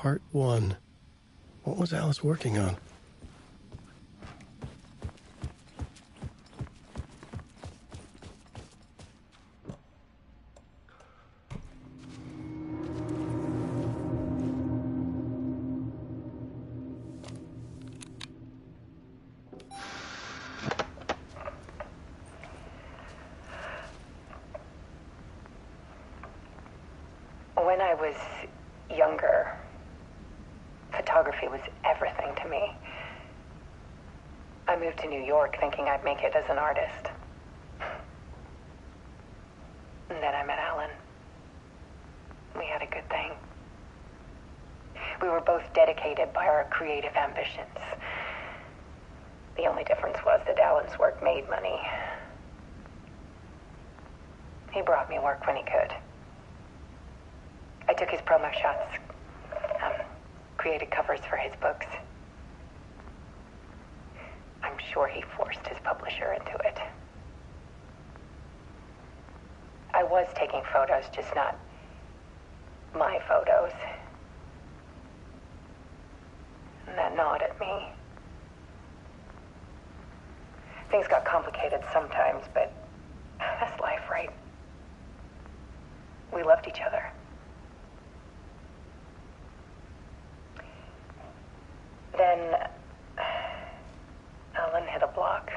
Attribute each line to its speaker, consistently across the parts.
Speaker 1: Part 1. What was Alice working on?
Speaker 2: When I was younger, photography was everything to me. I moved to New York thinking I'd make it as an artist. And then I met Alan. We had a good thing. We were both dedicated by our creative ambitions. The only difference was that Alan's work made money. He brought me work when he could. I took his promo shots, created covers for his books. I'm sure he forced his publisher into it. I was taking photos, just not my photos. And that gnawed at me. Things got complicated sometimes, but that's life, right? We loved each other. Then Alan hit a block.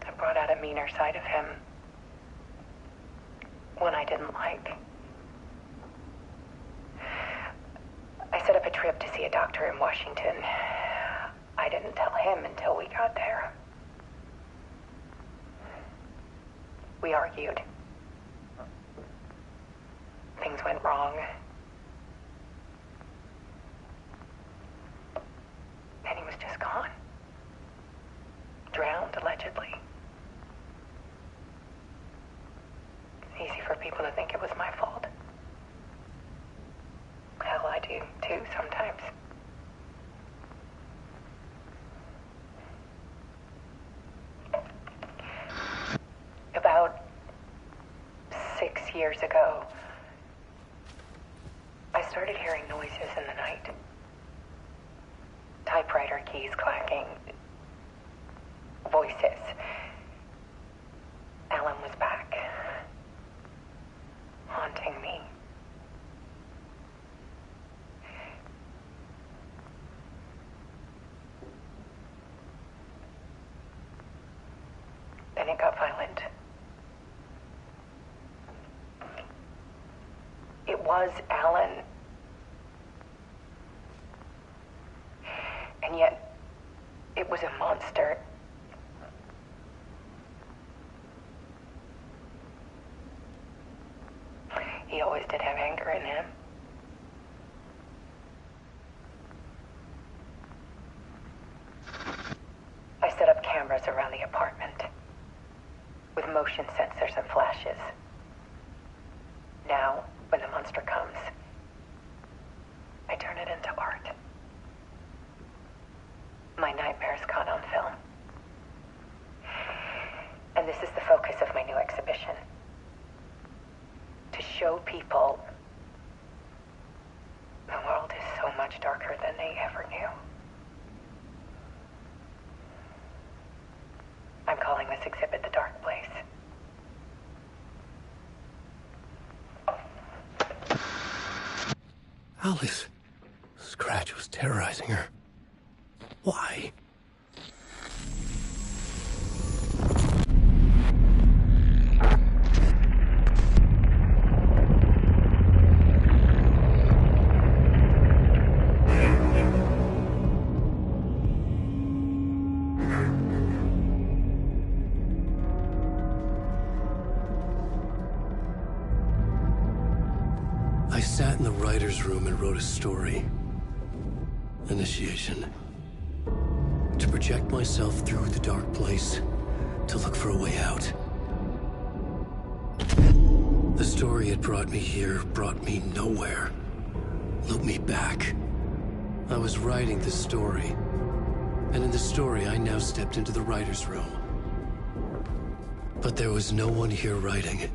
Speaker 2: I brought out a meaner side of him. One I didn't like. I set up a trip to see a doctor in Washington. I didn't tell him until we got there. We argued. Things went wrong. And he was just gone. Drowned, allegedly. Easy for people to think it was my fault. Hell, I do too sometimes. About 6 years ago, I started hearing noises in the night. Typewriter keys clacking. Voices. Alan was back. Haunting me. Then it got violent. It was Alan. And yet, it was a monster. He always did have anger in him. I set up cameras around the apartment with motion sensors and flashes. Now, when the monster comes, I turn it into art. My nightmares caught on film. And this is the focus of my new exhibition. To show people the world is so much darker than they ever knew. I'm calling this exhibit The Dark Place.
Speaker 1: Alice. Scratch was terrorizing her. Why? I sat in the writer's room and wrote a story. Initiation. To project myself through the dark place, to look for a way out. The story had brought me here, brought me nowhere. Looped me back. I was writing the story. And in the story, I now stepped into the writer's room. But there was no one here writing it.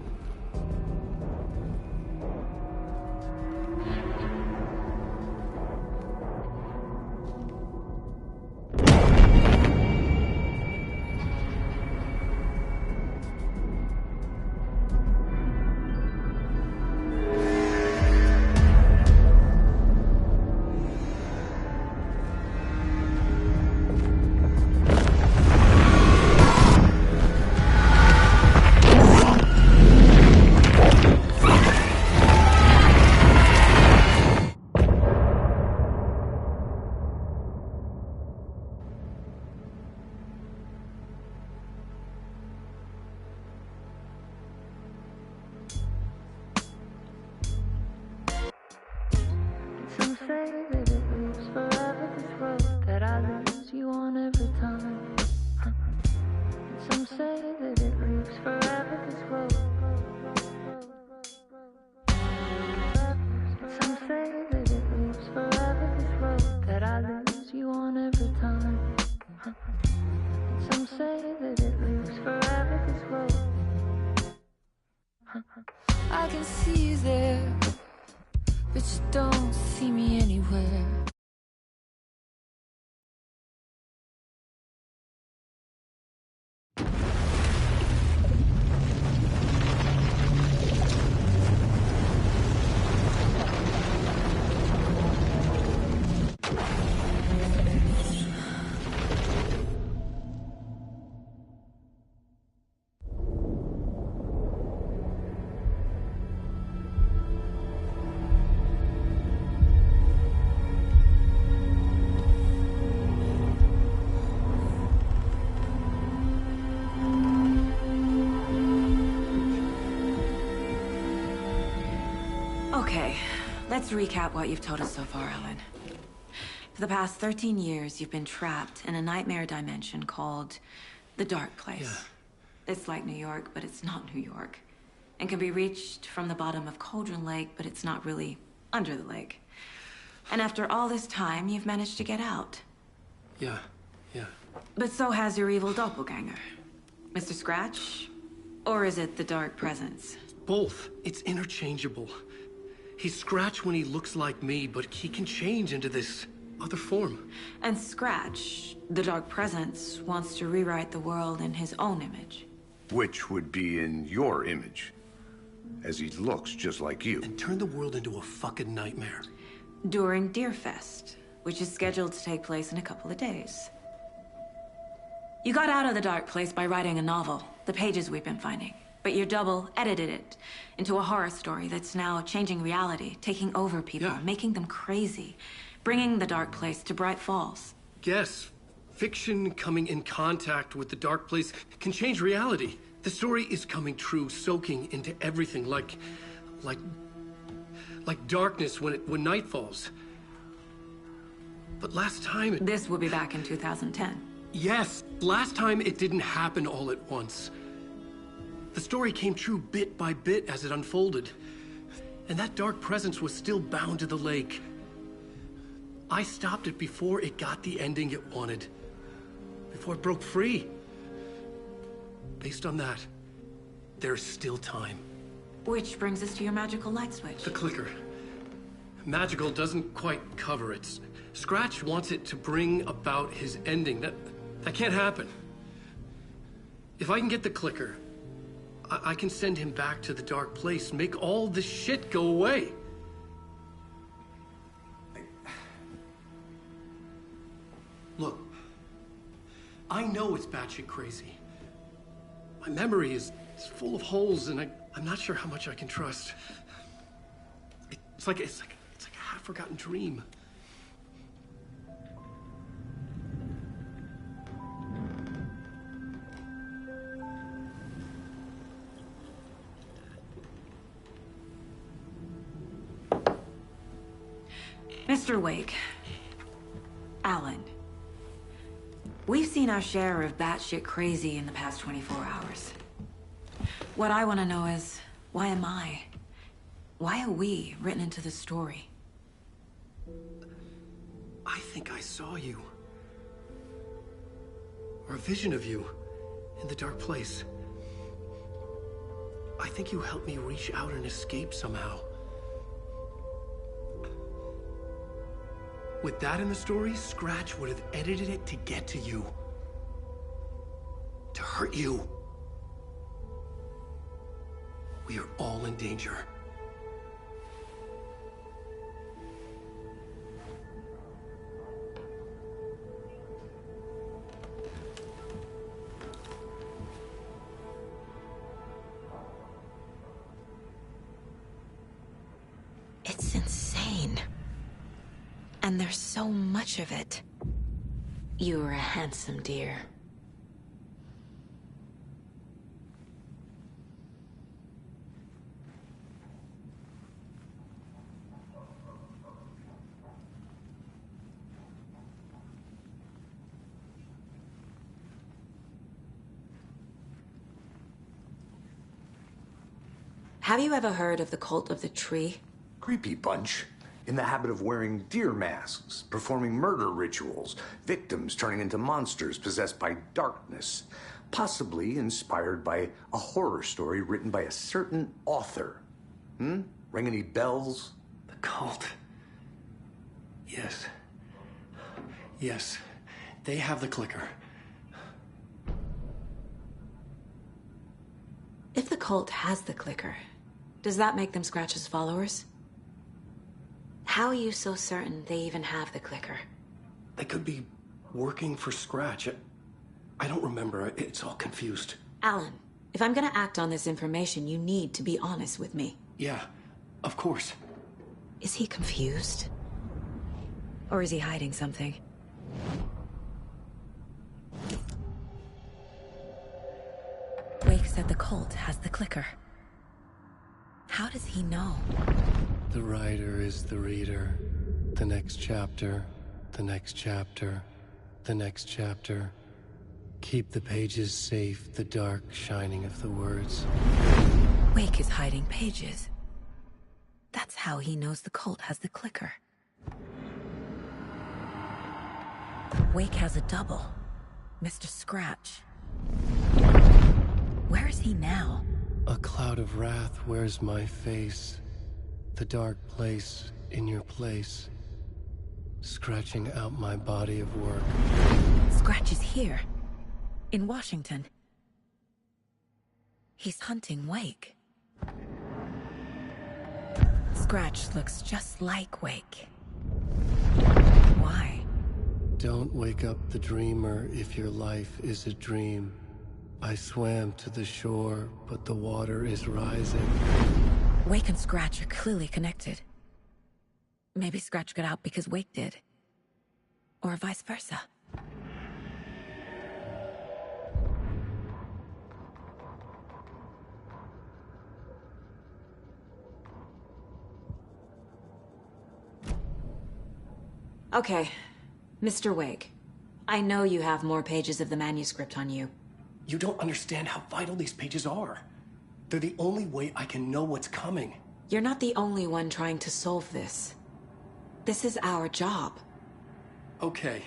Speaker 3: say that it lives forever, this road that I lose you on every time. And some say that it lives forever, this road. And some say that it lives forever, this road that I lose you on every time. And some say that it lives forever, this road. I can see you there, but you don't see me anywhere.
Speaker 4: Okay, let's recap what you've told us so far, Alan. For the past 13 years, you've been trapped in a nightmare dimension called the Dark Place.
Speaker 1: Yeah.
Speaker 4: It's like New York, but it's not New York. And can be reached from the bottom of Cauldron Lake, but it's not really under the lake. And after all this time, you've managed to get out.
Speaker 1: Yeah.
Speaker 4: But so has your evil doppelganger. Mr. Scratch? Or is it the Dark Presence?
Speaker 1: Both. It's interchangeable. He's Scratch when he looks like me, but he can change into this other form.
Speaker 4: And Scratch, the Dark Presence, wants to rewrite the world in his own image.
Speaker 5: Which would be in your image, as he looks just like you.
Speaker 1: And turn the world into a fucking nightmare.
Speaker 4: During Deerfest, which is scheduled to take place in a couple of days. You got out of the Dark Place by writing a novel, the pages we've been finding. But your double edited it into a horror story that's now changing reality, taking over people,
Speaker 1: Yeah.
Speaker 4: making them crazy, bringing the Dark Place to Bright Falls.
Speaker 1: Yes, fiction coming in contact with the Dark Place can change reality. The story is coming true, soaking into everything like darkness when night falls. But last time it...
Speaker 4: This will be back in 2010.
Speaker 1: Yes, last time it didn't happen all at once. The story came true bit by bit as it unfolded. And that dark presence was still bound to the lake. I stopped it before it got the ending it wanted. Before it broke free. Based on that, there's still time.
Speaker 4: Which brings us to your magical light switch.
Speaker 1: The clicker. Magical doesn't quite cover it. Scratch wants it to bring about his ending. That can't happen. If I can get the clicker, I can send him back to the Dark Place, make all this shit go away. Look, I know it's batshit crazy. My memory is full of holes, and I'm not sure how much I can trust. It's like a half-forgotten dream.
Speaker 4: Mr. Wake. Alan. We've seen our share of batshit crazy in the past 24 hours. What I want to know is, why am I? Why are we written into the story?
Speaker 1: I think I saw you. Or a vision of you in the Dark Place. I think you helped me reach out and escape somehow. With that in the story, Scratch would have edited it to get to you. To hurt you. We are all in danger.
Speaker 4: It's insane. And there's so much of it. You're a handsome dear. Have you ever heard of the Cult of the Tree?
Speaker 5: Creepy bunch. In the habit of wearing deer masks, performing murder rituals, victims turning into monsters possessed by darkness, possibly inspired by a horror story written by a certain author. Ring any bells?
Speaker 1: The cult. Yes. Yes. They have the clicker.
Speaker 4: If the cult has the clicker, does that make them Scratch's followers? How are you so certain they even have the clicker?
Speaker 1: They could be working for Scratch. I don't remember. It's all confused.
Speaker 4: Alan, if I'm gonna act on this information, you need to be honest with me.
Speaker 1: Yeah, of course.
Speaker 4: Is he confused? Or is he hiding something? Wake said the cult has the clicker. How does he know?
Speaker 1: The writer is the reader. The next chapter, the next chapter, the next chapter. Keep the pages safe, the dark shining of the words.
Speaker 4: Wake is hiding pages. That's how he knows the cult has the clicker. Wake has a double. Mr. Scratch. Where is he now?
Speaker 1: A cloud of wrath wears my face. The dark place in your place. Scratching out my body of work.
Speaker 4: Scratch is here. In Washington. He's hunting Wake. Scratch looks just like Wake. Why?
Speaker 1: Don't wake up the dreamer if your life is a dream. I swam to the shore, but the water is rising.
Speaker 4: Wake and Scratch are clearly connected. Maybe Scratch got out because Wake did. Or vice versa. Okay, Mr. Wake. I know you have more pages of the manuscript on you.
Speaker 1: You don't understand how vital these pages are. They're the only way I can know what's coming.
Speaker 4: You're not the only one trying to solve this. This is our job.
Speaker 1: Okay.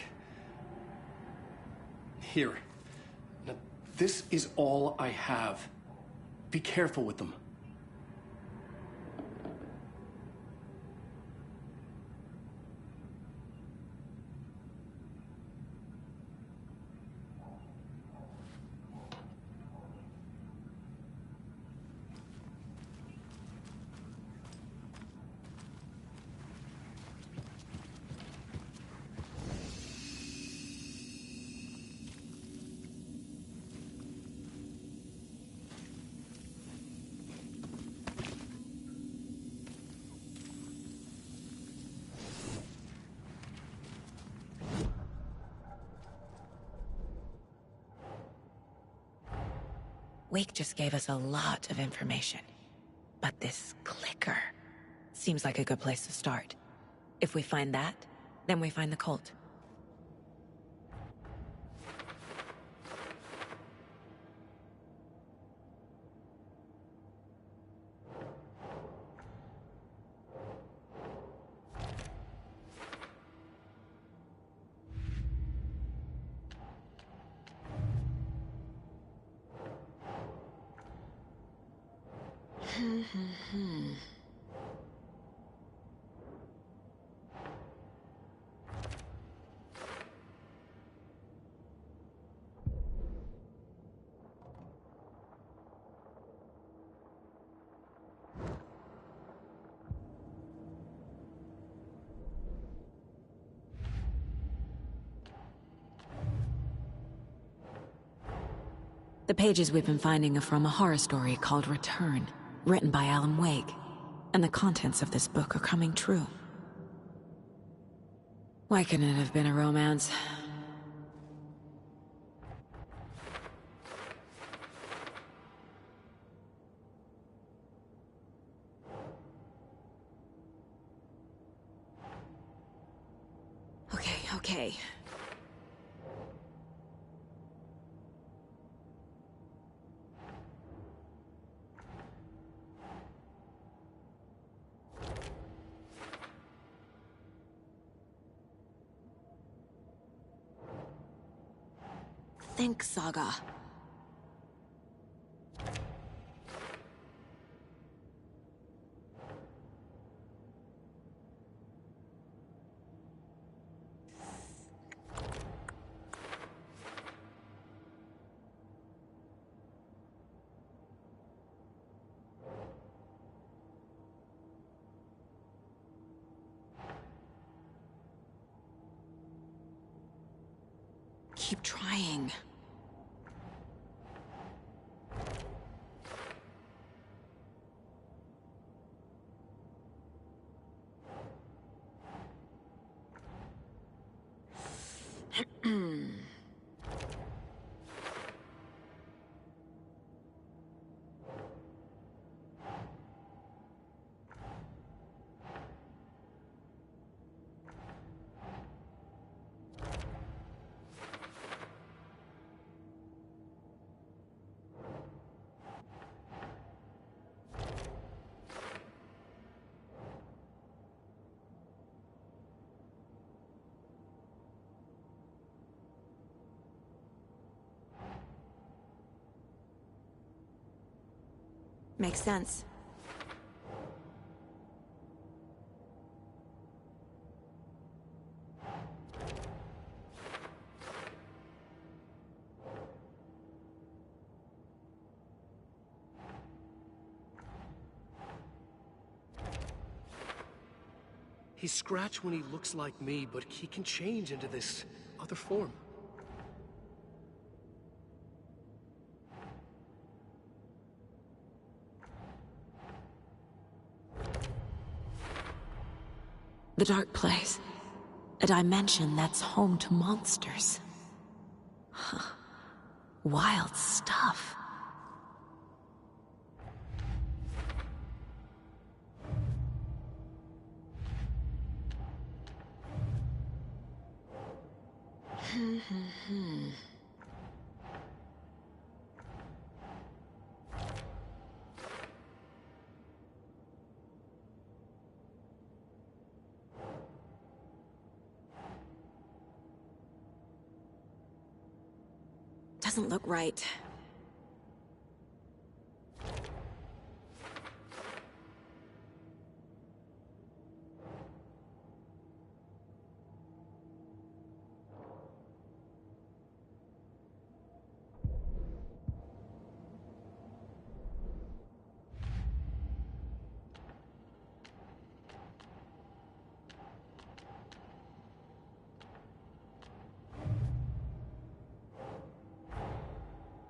Speaker 1: Here. Now, this is all I have. Be careful with them.
Speaker 4: Wake just gave us a lot of information. But this clicker seems like a good place to start. If we find that, then we find the cult. The pages we've been finding are from a horror story called Return, written by Alan Wake. And the contents of this book are coming true. Why couldn't it have been a romance? Okay. think, Saga. Keep trying. Makes sense.
Speaker 1: He's Scratch when he looks like me, but he can change into this other form.
Speaker 4: The Dark Place. A dimension that's home to monsters. Huh. Wild stuff. Doesn't look right.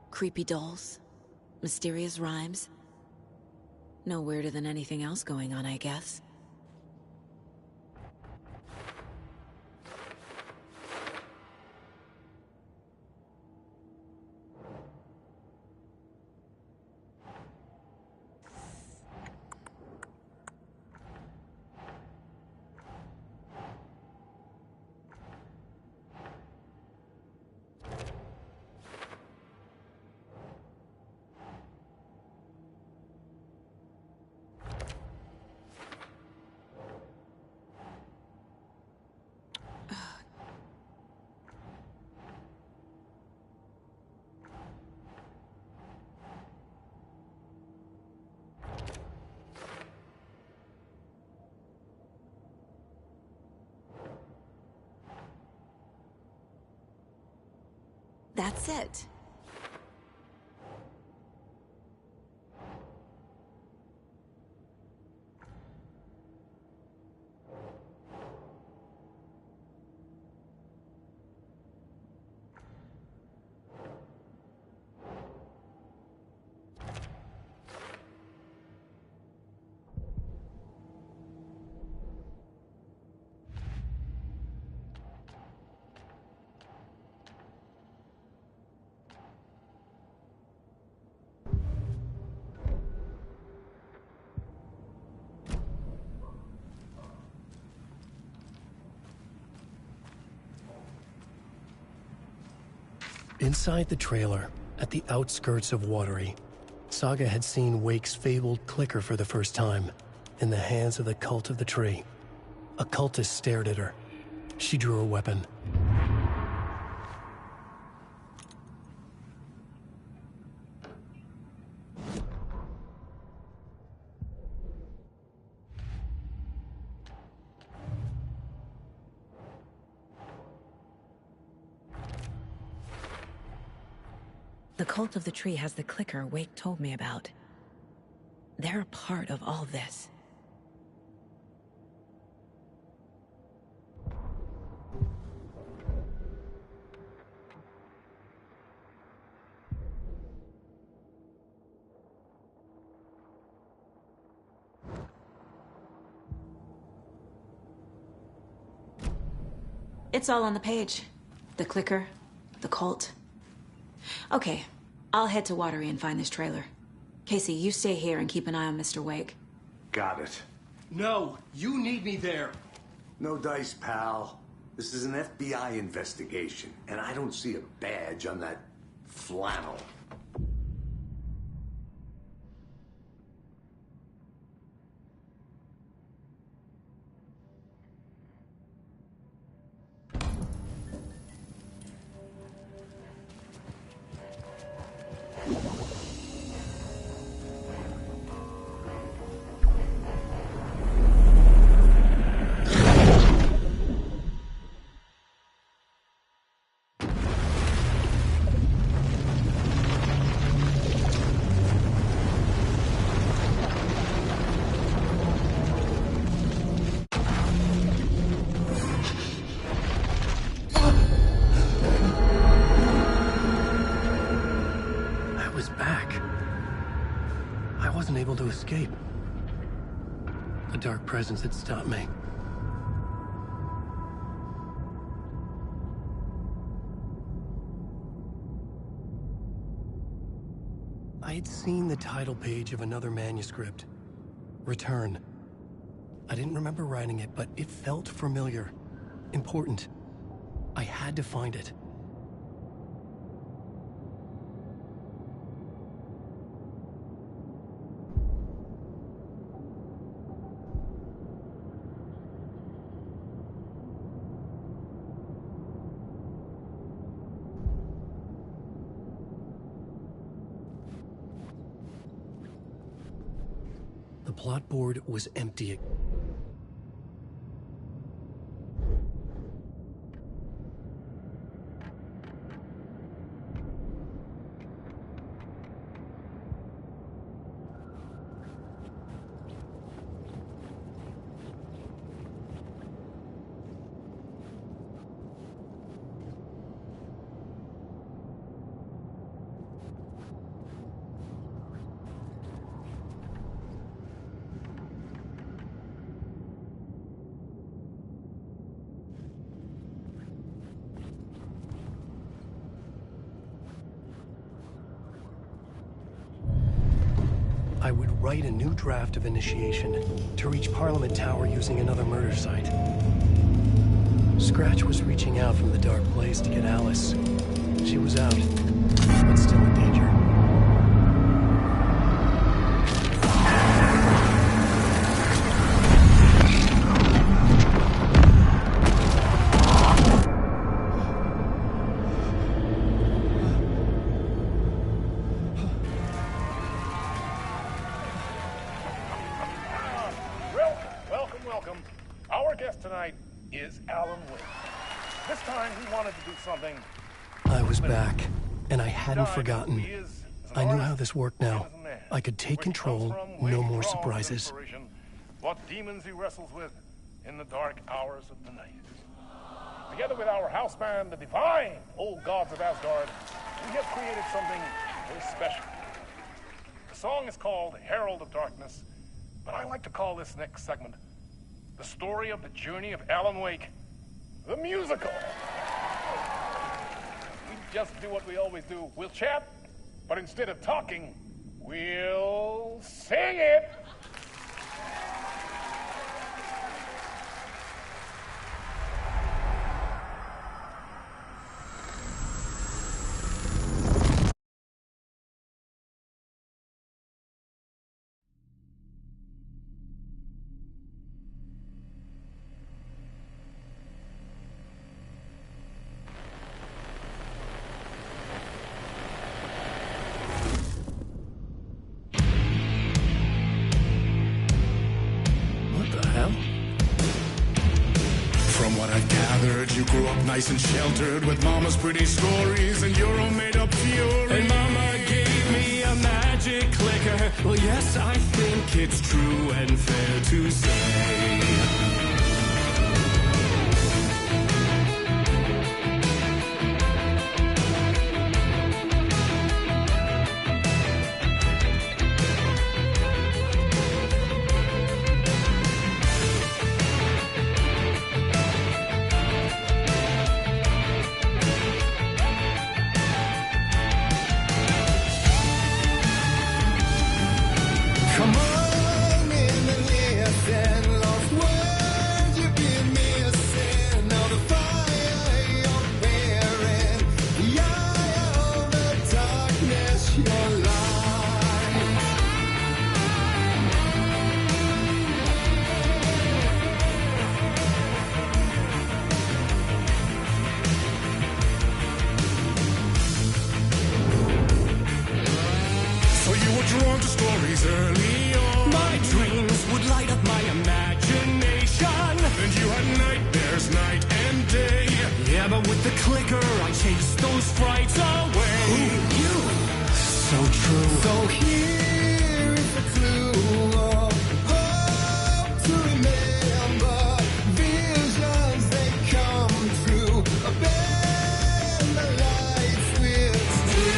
Speaker 4: Creepy dolls, mysterious rhymes. No weirder than anything else going on, I guess. That's it.
Speaker 1: Inside the trailer, at the outskirts of Watery, Saga had seen Wake's fabled clicker for the first time, in the hands of the Cult of the Tree. A cultist stared at her. She drew her weapon.
Speaker 4: The Cult of the Tree has the clicker Wake told me about. They're a part of all this. It's all on the page. The clicker, the cult. Okay, I'll head to Watery and find this trailer. Casey, you stay here and keep an eye on Mr. Wake.
Speaker 5: Got it.
Speaker 1: No, you need me there.
Speaker 5: No dice, pal. This is an FBI investigation, and I don't see a badge on that flannel.
Speaker 1: Able to escape. A dark presence had stopped me. I had seen the title page of another manuscript. Return. I didn't remember writing it, but it felt familiar. Important. I had to find it. The plot board was empty. I would write a new draft of initiation to reach Parliament Tower using another murder site. Scratch was reaching out from the dark place to get Alice. She was out, but still in danger.
Speaker 6: Welcome. Our guest tonight is Alan Wake. This time he wanted to do something.
Speaker 1: I was back, and I hadn't forgotten. I knew how this worked now. I could take control, no more surprises.
Speaker 6: What demons he wrestles with in the dark hours of the night. Together with our house band, the Divine Old Gods of Asgard, we have created something very special. The song is called Herald of Darkness, but I like to call this next segment the story of the journey of Alan Wake, the musical. We just do what we always do. We'll chat, but instead of talking, we'll sing it.
Speaker 7: grew up nice and sheltered with mama's pretty stories and your own made-up fury. And mama gave me a magic clicker. Well, yes, I think it's true and fair to say. Drawn to stories early on. My dreams would light up my imagination. And you had nightmares night and day. Yeah, but with the clicker I chased those frights away. Who knew? So true. So here is the clue of hope to remember. Visions, they come true. Bend the lights with steel.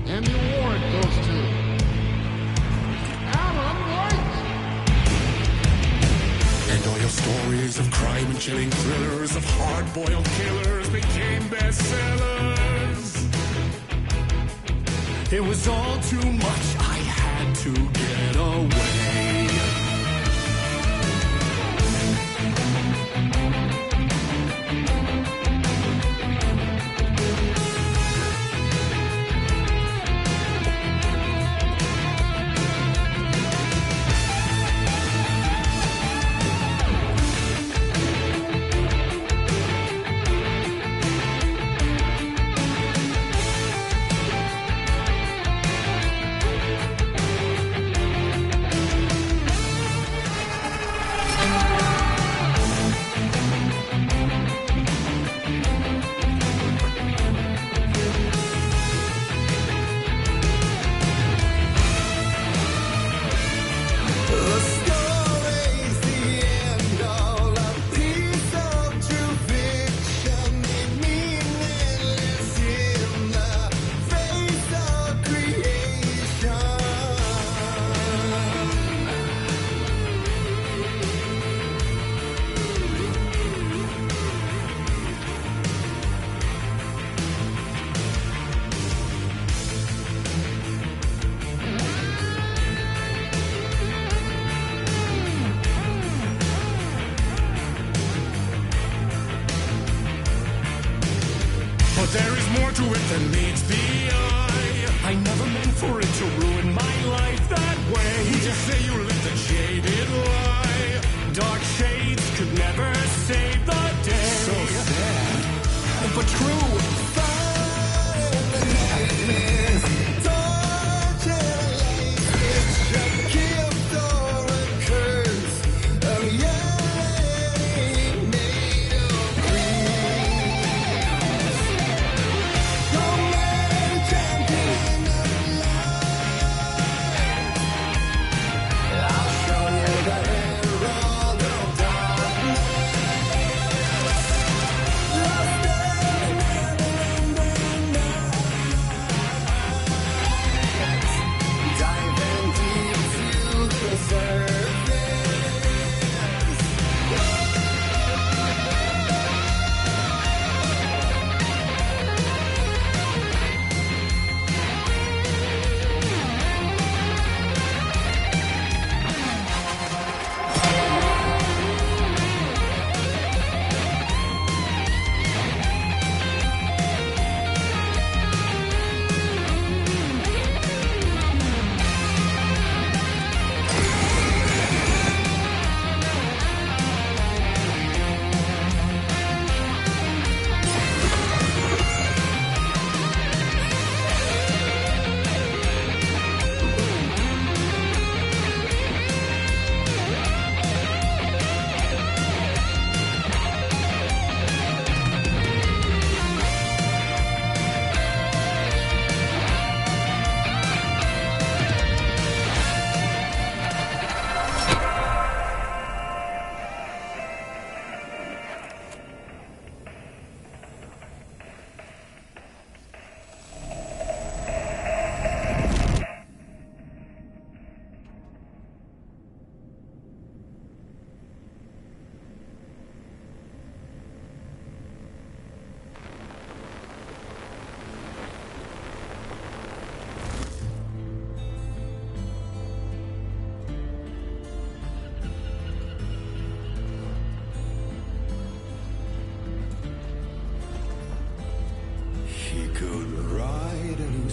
Speaker 8: And you warrant those two. Alan White!
Speaker 7: And all your stories of crime and chilling thrillers of hard-boiled killers became bestsellers. It was all too much, I had to get away. But there is more to it than meets the eye. I never meant for it to ruin my life that way. You just say you lived a jaded lie. Dark shades could never save the day. So sad, but true. Fire in the nightmares, torture lights, it's a gift or a curse.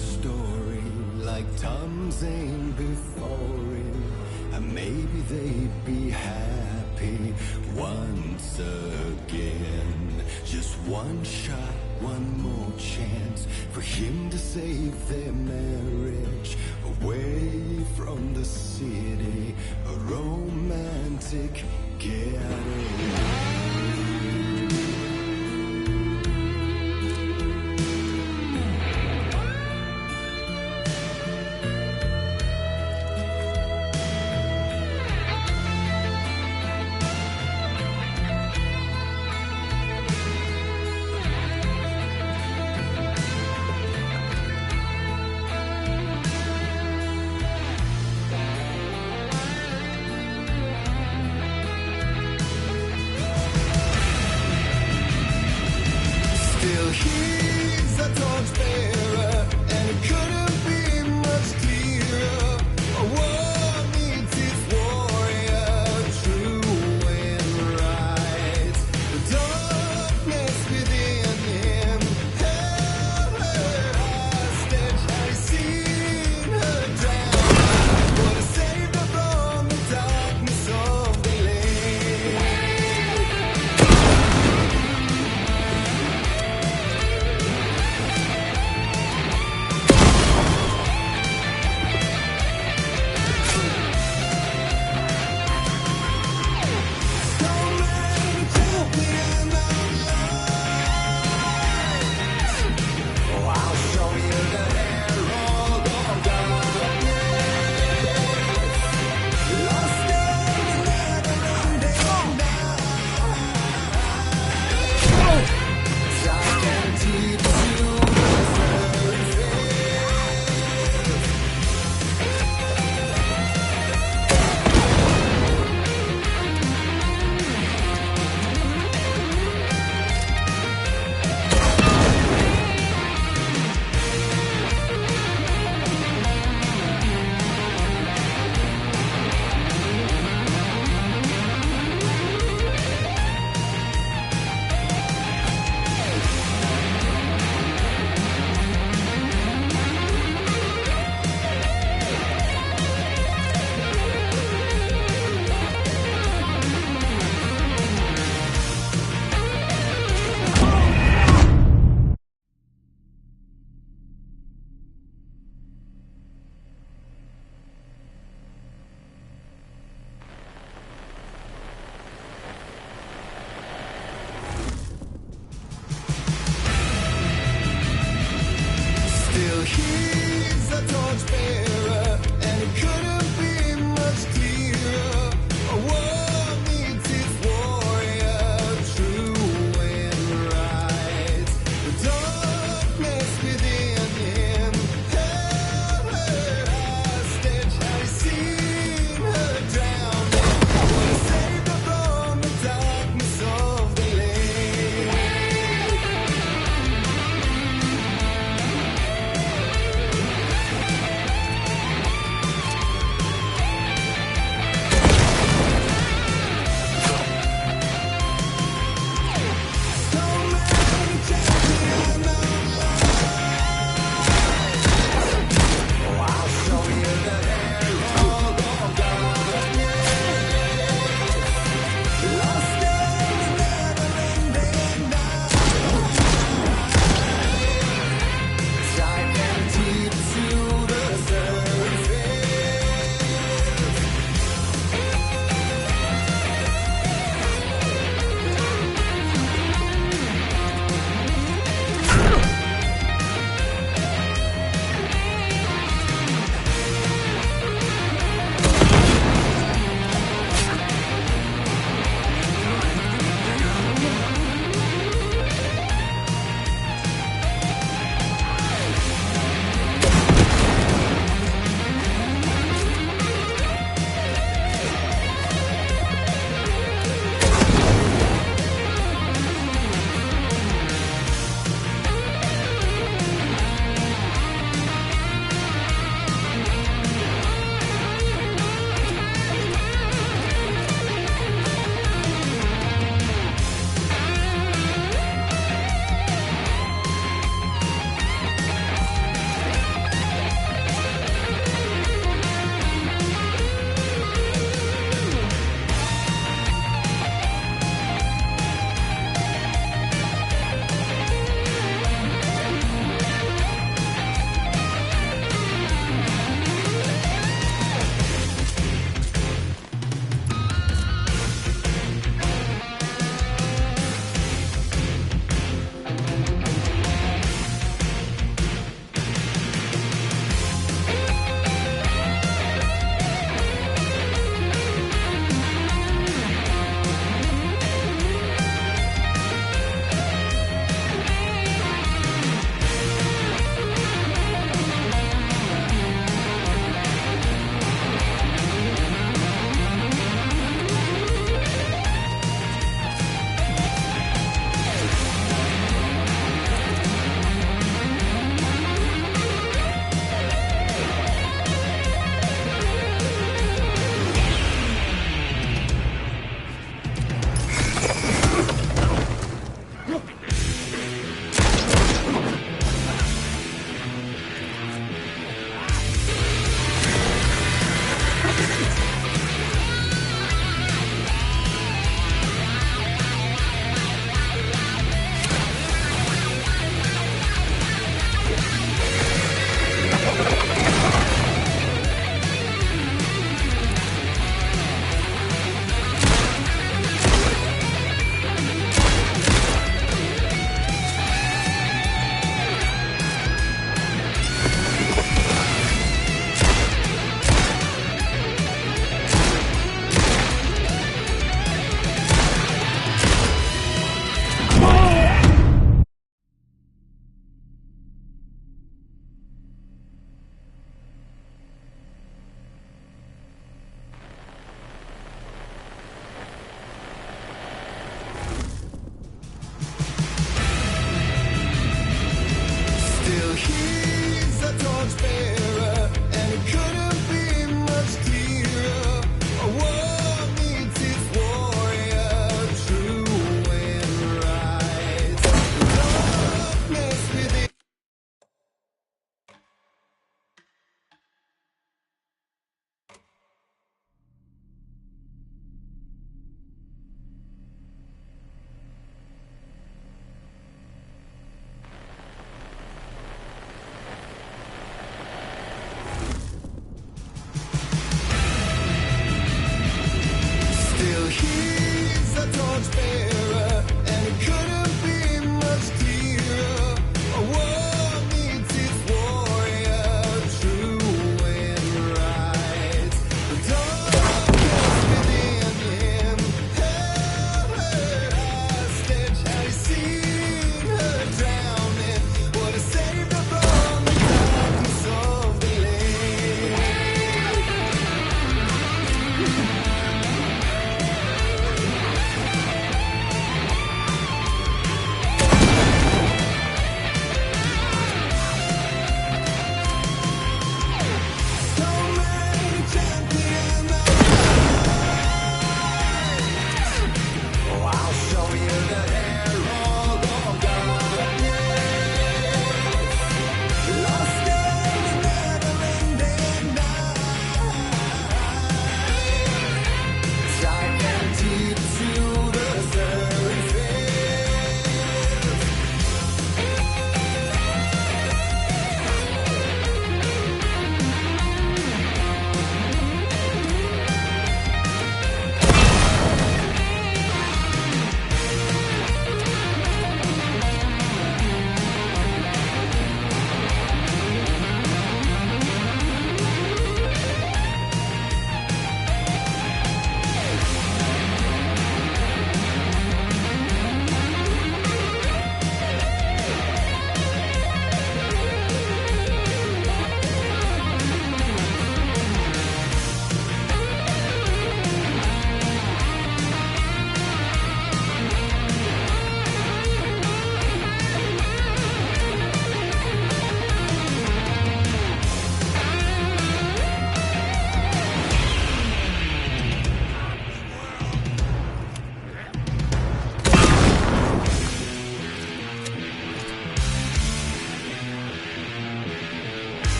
Speaker 7: story like Tom's ain't before it, and maybe they'd be happy once again. Just one shot, one more chance for him to save their marriage. Away from the city, a romantic getaway.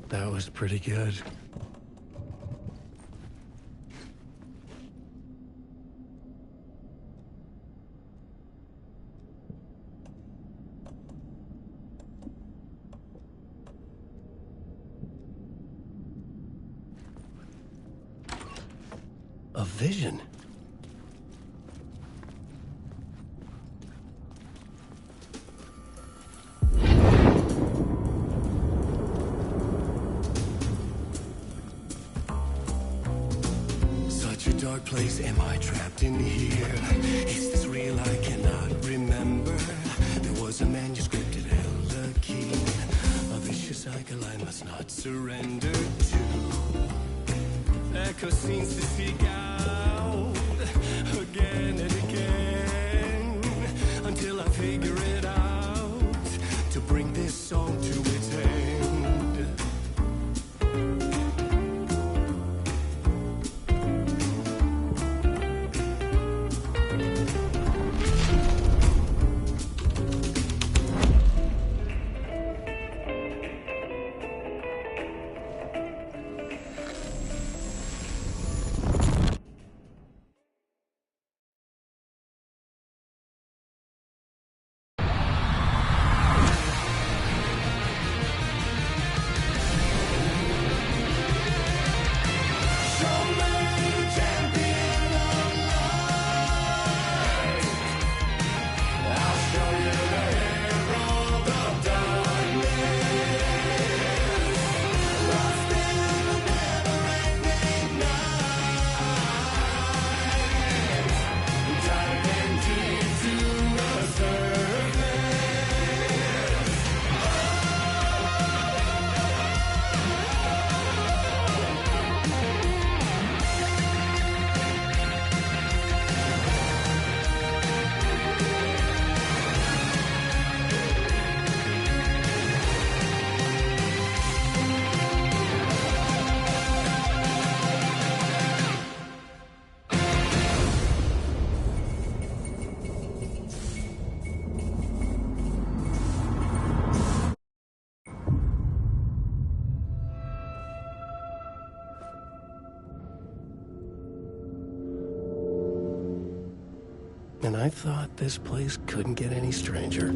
Speaker 1: That was pretty good. A vision. Such a dark place, am I trapped in here? Is this real? I cannot remember. There was a manuscript, it held a key. A vicious cycle I must not surrender to. Echo scenes to seek out again and again until I figure it out to bring this song to its end. And I thought this place couldn't get any stranger.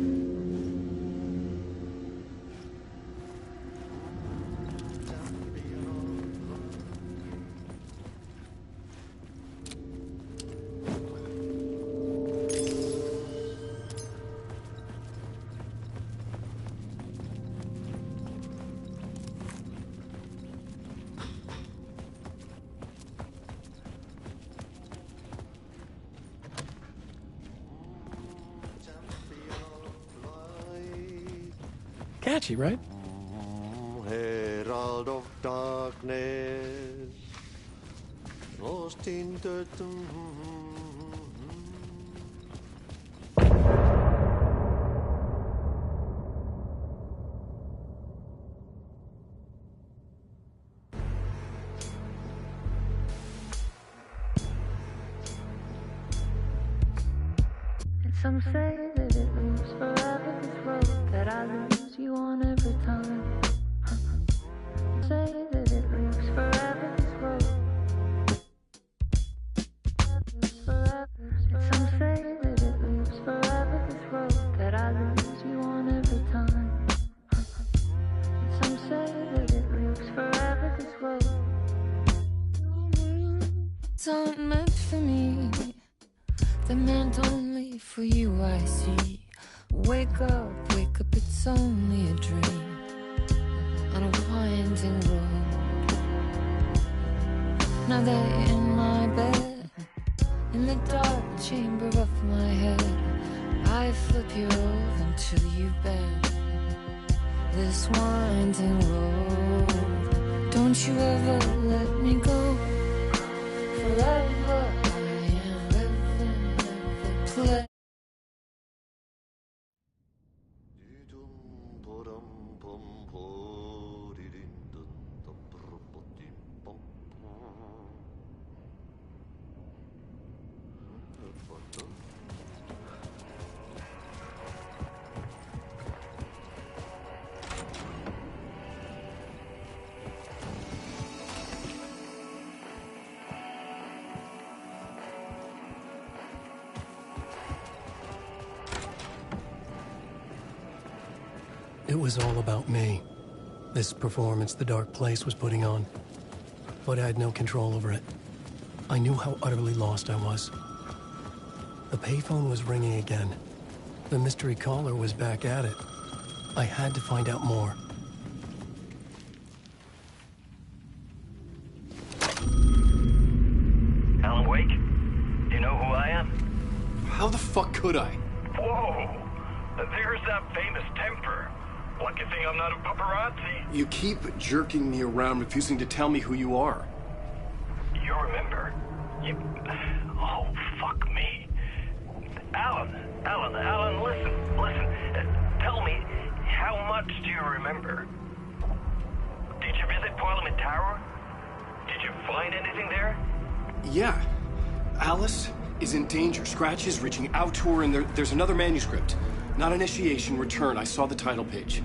Speaker 1: Catchy, right?
Speaker 9: Herald of darkness, lost in the
Speaker 3: And some say that it lives forever, this road that I lose you on every time. Say that it lives forever, this road. Forever. And some say that it lives forever, this road that I lose you on every time. And some say that it lives forever, this road. It's not meant for me. They're meant only for you, I see. Wake up, it's only a dream on a winding road. Now they're in my bed, in the dark chamber of my head. I flip you over until you bend this winding road. Don't you ever let me go. Forever I am living in the play.
Speaker 1: It was all about me. This performance the Dark Place was putting on. But I had no control over it. I knew how utterly lost I was. The payphone was ringing again. The mystery caller was back at it. I had to find out more.
Speaker 10: Alan Wake? Do you know who I am?
Speaker 11: How the fuck could I?
Speaker 10: Whoa! There's that famous temper. Lucky thing I'm not a paparazzi.
Speaker 11: You keep jerking me around, refusing to tell me who you are.
Speaker 10: You remember? Oh, fuck me. Alan, listen. Tell me, how much do you remember? Did you visit Parliament Tower? Did you find anything there?
Speaker 11: Yeah. Alice is in danger. Scratch is reaching out to her, and there's another manuscript. Not initiation, return. I saw the title page.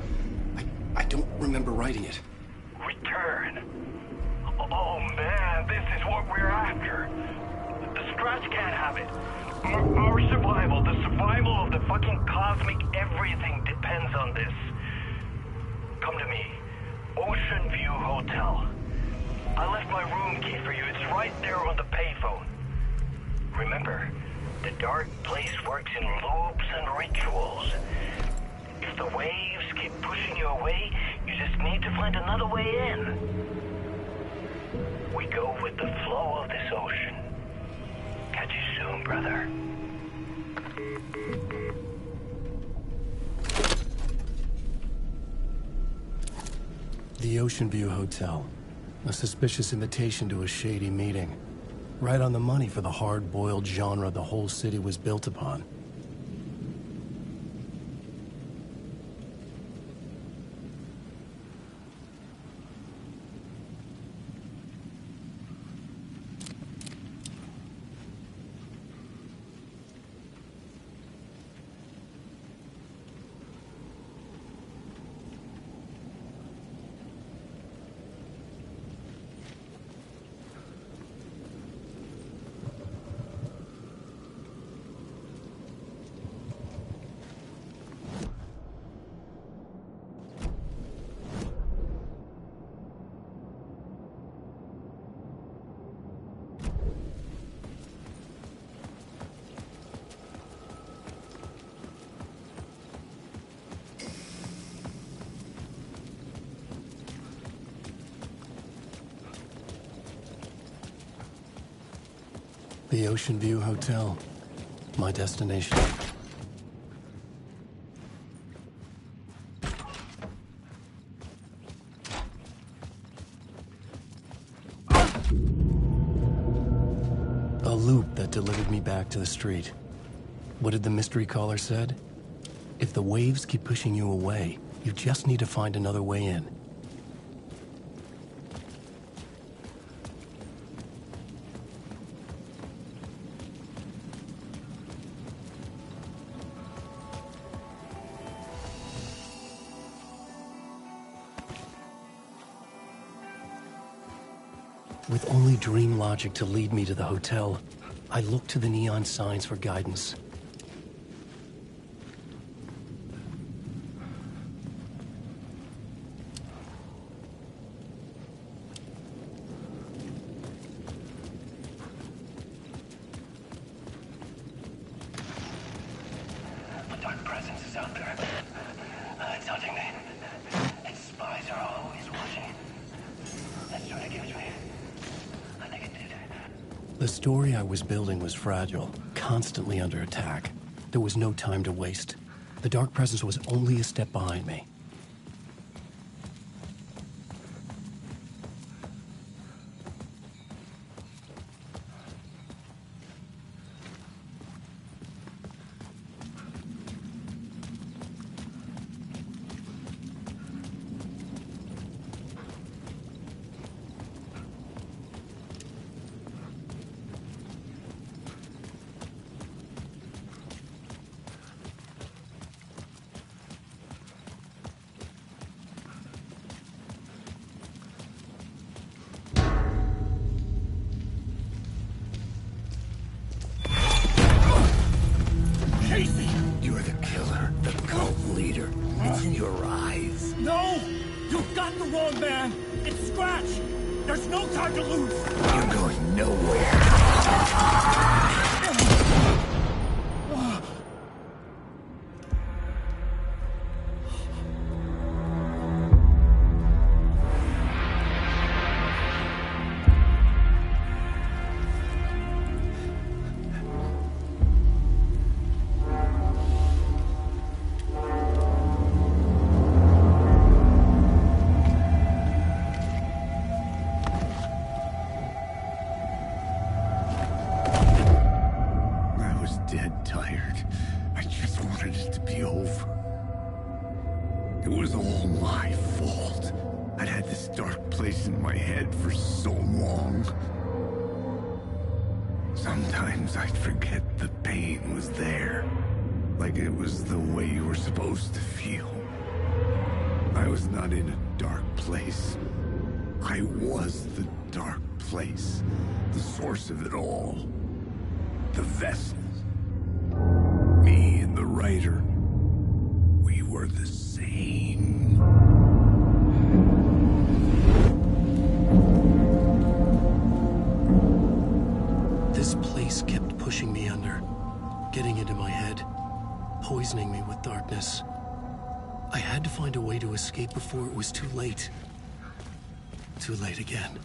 Speaker 11: I don't remember writing it.
Speaker 10: Return? Oh, man, this is what we're after. The Scratch can't have it. Our survival, the survival of the fucking cosmic everything depends on this. Come to me. Ocean View Hotel. I left my room key for you. It's right there on the payphone. Remember, the Dark Place works in loops and rituals. If the waves keep pushing you away, you just need to find another way in. We go with the flow of this ocean. Catch you soon, brother.
Speaker 1: The Ocean View Hotel. A suspicious invitation to a shady meeting. Right on the money for the hard-boiled genre the whole city was built upon. The Ocean View Hotel. My destination. A loop that delivered me back to the street. What did the mystery caller said? If the waves keep pushing you away, you just need to find another way in. With only dream logic to lead me to the hotel, I looked to the neon signs for guidance.
Speaker 12: A dark presence is out there. It's hunting me. Its spies are always watching. It's trying to catch me. I think it did.
Speaker 1: The story I was building was fragile, constantly under attack. There was no time to waste. The dark presence was only a step behind me.
Speaker 7: going, man? It's Scratch! There's no time to lose!
Speaker 5: You're going nowhere. Sometimes I'd forget the pain was there, like it was the way you were supposed to feel. I was not in a dark place. I was the dark place, the source of it all. The vessel. Me and the writer, we were the same.
Speaker 1: This place kept pushing me under, getting into my head, poisoning me with darkness. I had to find a way to escape before it was too late. Too late again.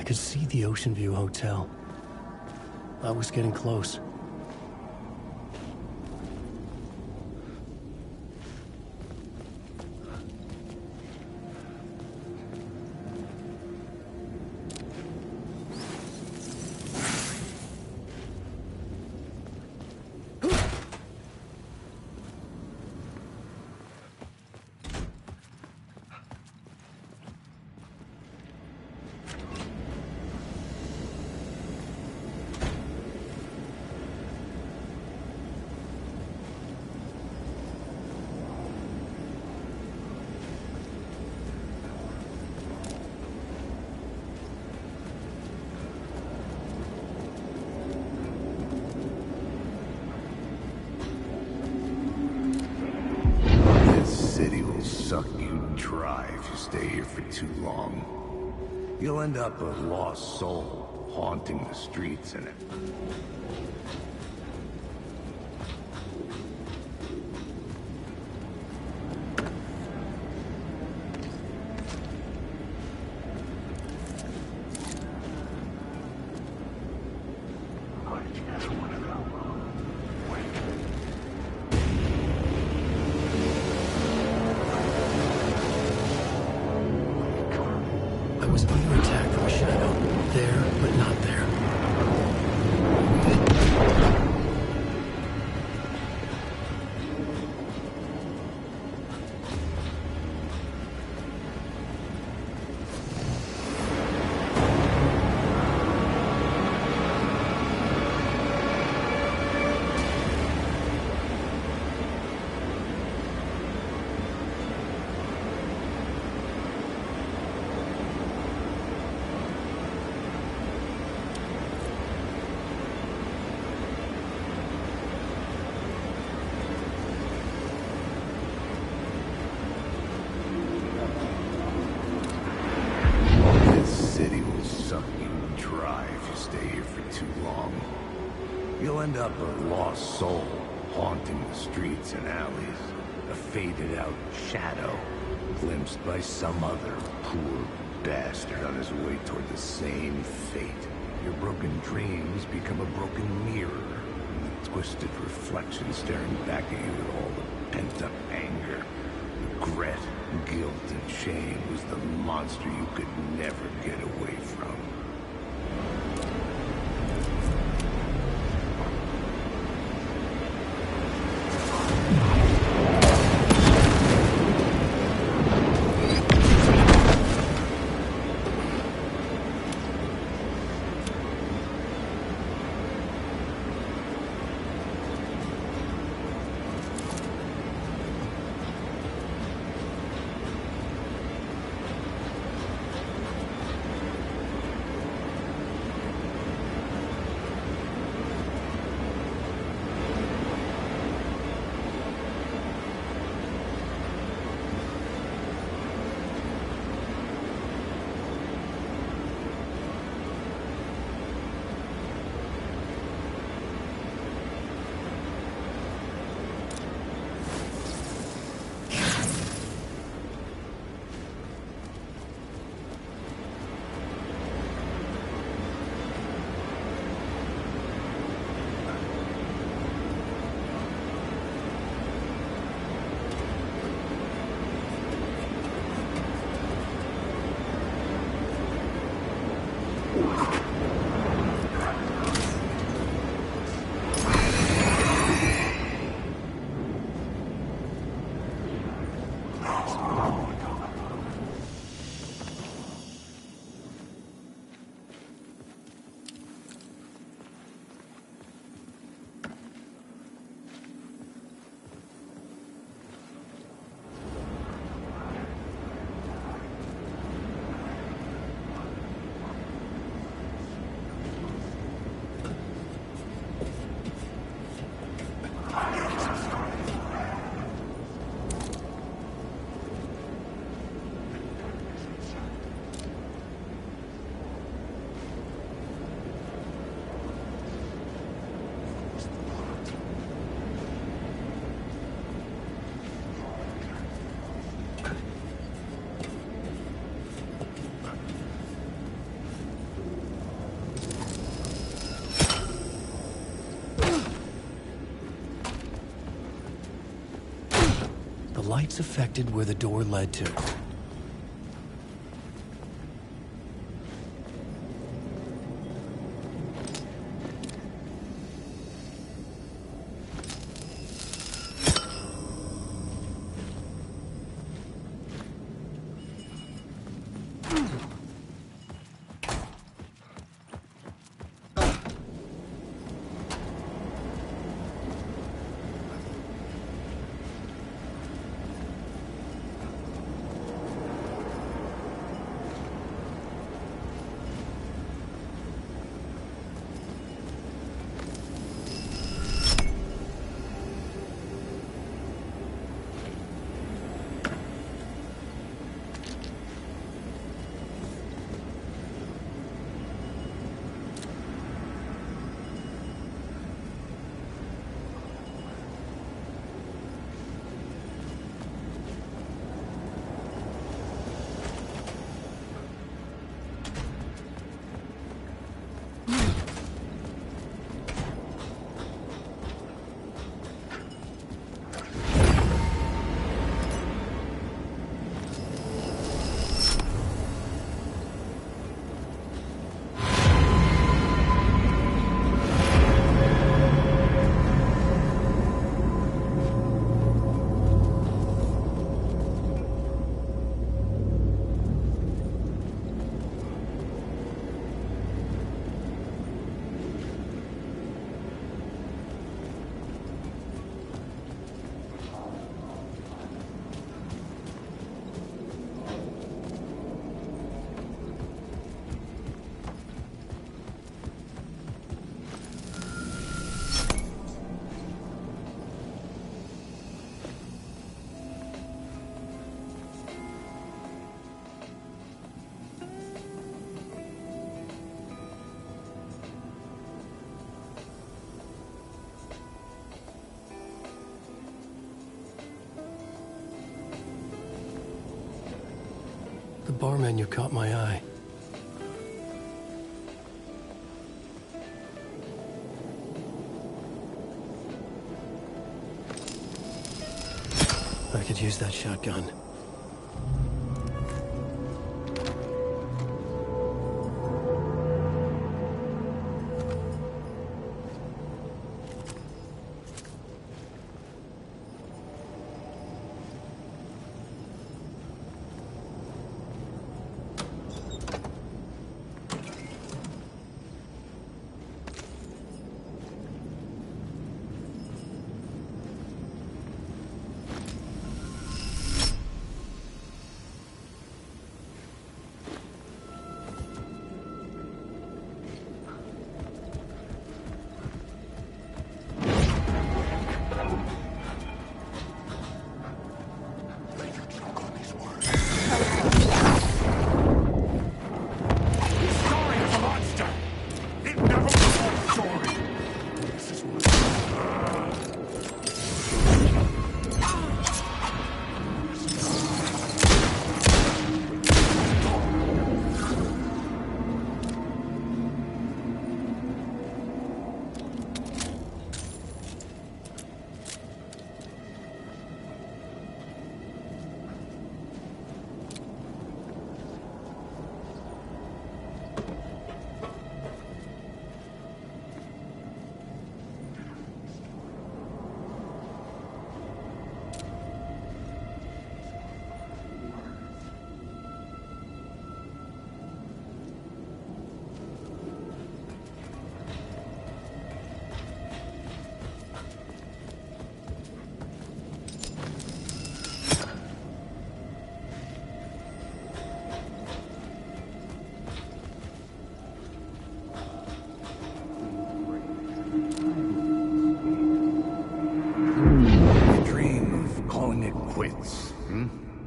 Speaker 1: could see the Ocean View Hotel. I was getting close.
Speaker 5: You'll end up a lost soul haunting the streets in it.
Speaker 1: I was under attack from a shadow. There, but not there.
Speaker 5: You'll end up a lost soul haunting the streets and alleys. A faded out shadow, glimpsed by some other poor bastard on his way toward the same fate. Your broken dreams become a broken mirror, and the twisted reflection staring back at you with all the pent-up anger, regret, guilt, and shame was the monster you could never get away from.
Speaker 1: lights affected where the door led to. The bar menu caught my eye. I could use that shotgun.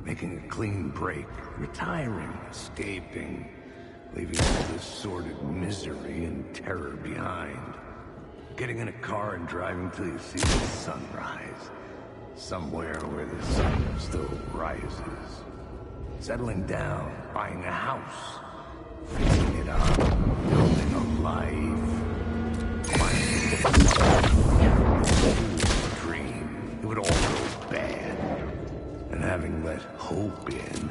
Speaker 5: Making a clean break, retiring, escaping, leaving all this sordid misery and terror behind. Getting in a car and driving till you see the sunrise. Somewhere where the sun still rises. Settling down, buying a house. Fixing it up, building a life. Finding a dream. It would all go bad. Bien.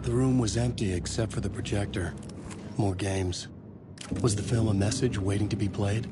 Speaker 1: The room was empty except for the projector. More games. Was the film a message waiting to be played?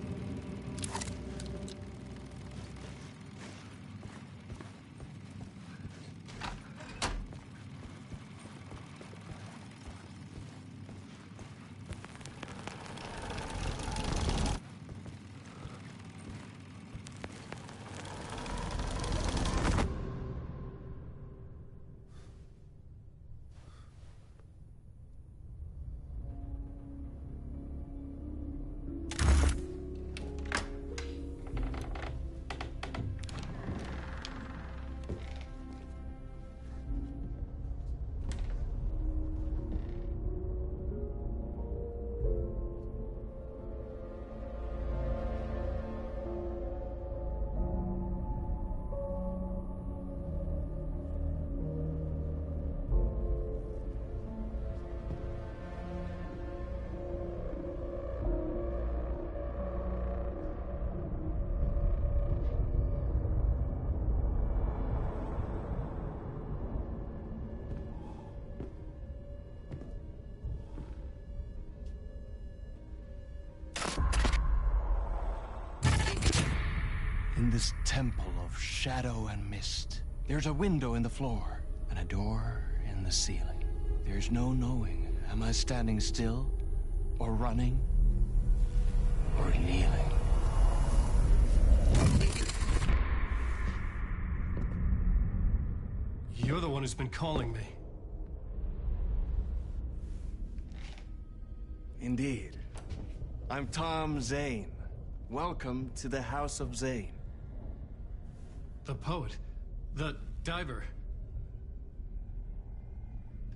Speaker 13: In this temple of shadow and mist, there's a window in the floor and a door in the ceiling. There's no knowing, am I standing still, or running, or kneeling?
Speaker 11: You're the one who's been calling me.
Speaker 13: Indeed. I'm Tom Zane. Welcome to the House of Zane.
Speaker 11: The poet. The diver.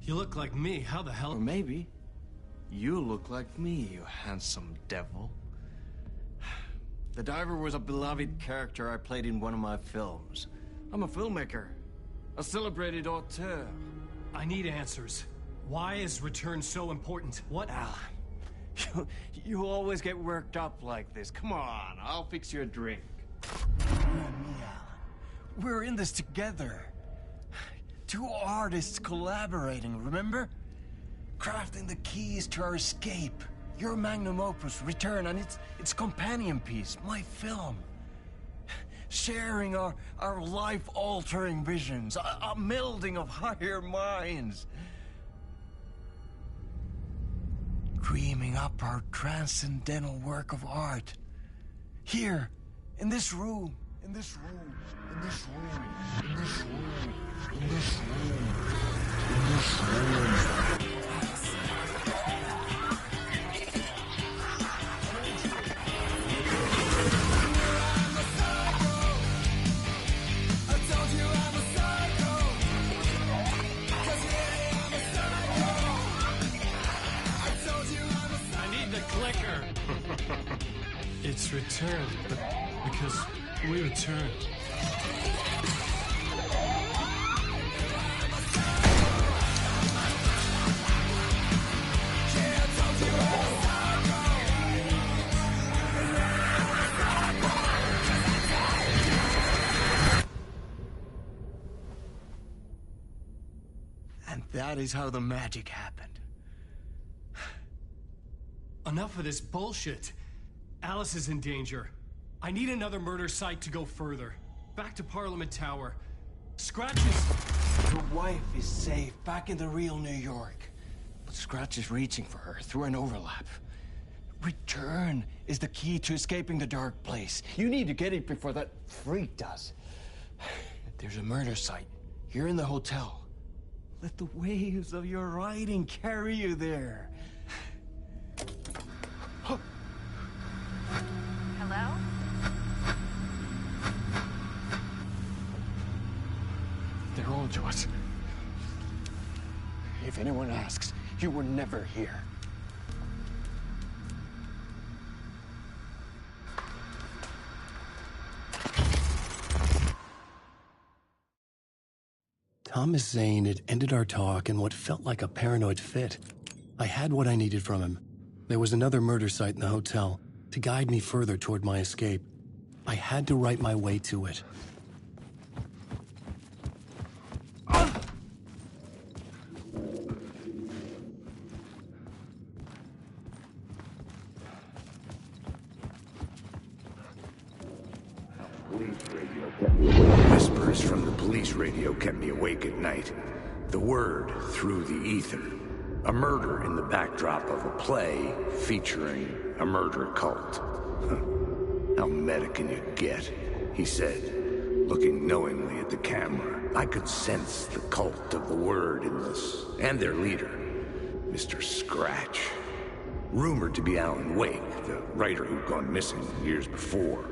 Speaker 11: You look like me. How the hell?
Speaker 13: Or maybe you look like me, you handsome devil. The diver was a beloved character I played in one of my films. I'm a filmmaker. A celebrated auteur.
Speaker 11: I need answers. Why is Return so important? What?
Speaker 13: Alan, you always get worked up like this. Come on, I'll fix you a drink. You and me, Alan. We're in this together. Two artists collaborating, remember? Crafting the keys to our escape. Your magnum opus, Return, and its companion piece, my film. Sharing our life-altering visions, a melding of higher minds. Dreaming up our transcendental work of art. Here, in this room, in this room, in this room, in this room, in this room, in this room. It's returned, but because we returned. And that is how the magic happened.
Speaker 11: Enough of this bullshit. Alice is in danger. I need another murder site to go further. Back to Parliament Tower. Scratch is...
Speaker 13: Your wife is safe, back in the real New York. But Scratch is reaching for her through an overlap. Return is the key to escaping the dark place. You need to get it before that freak does. There's a murder site here in the hotel. Let the waves of your writing carry you there.
Speaker 14: Hello?
Speaker 13: They're on to us. If anyone asks, you were never here.
Speaker 1: Thomas Zane had ended our talk in what felt like a paranoid fit. I had what I needed from him. There was another murder site in the hotel to guide me further toward my escape. I had to write my way to it.
Speaker 5: Whispers from the police radio kept me awake at night. The word through the ether. A murder in the backdrop of a play featuring a murder cult. How meta can you get? He said, looking knowingly at the camera. I could sense the cult of the word in this, and their leader, Mr. Scratch. Rumored to be Alan Wake, the writer who'd gone missing years before.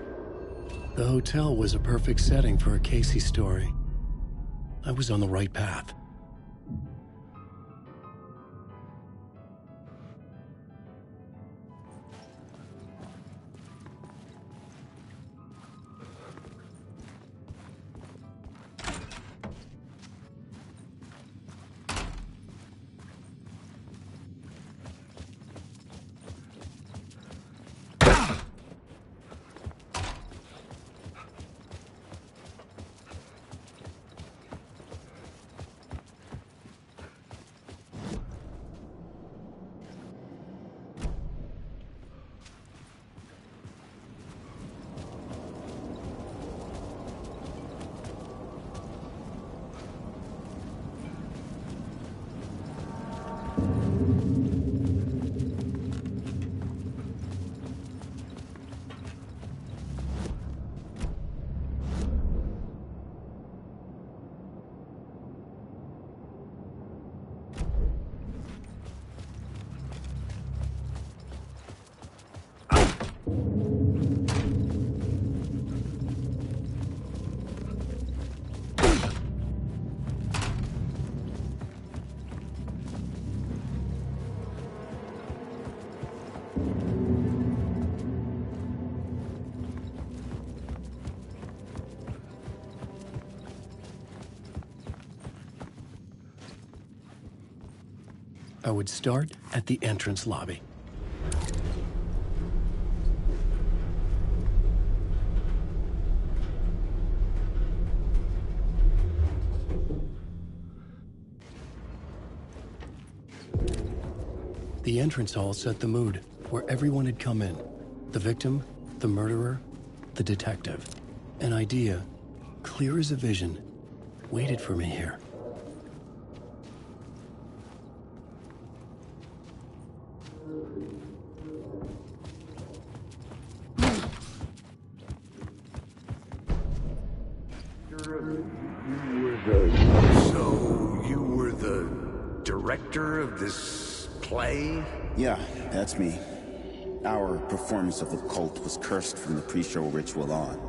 Speaker 1: The hotel was a perfect setting for a Casey story. I was on the right path. I would start at the entrance lobby. The entrance hall set the mood, where everyone had come in. The victim, the murderer, the detective. An idea, clear as a vision, waited for me here.
Speaker 5: So, you were the director of this play?
Speaker 15: Yeah, that's me. Our performance of the cult was cursed from the pre-show ritual on.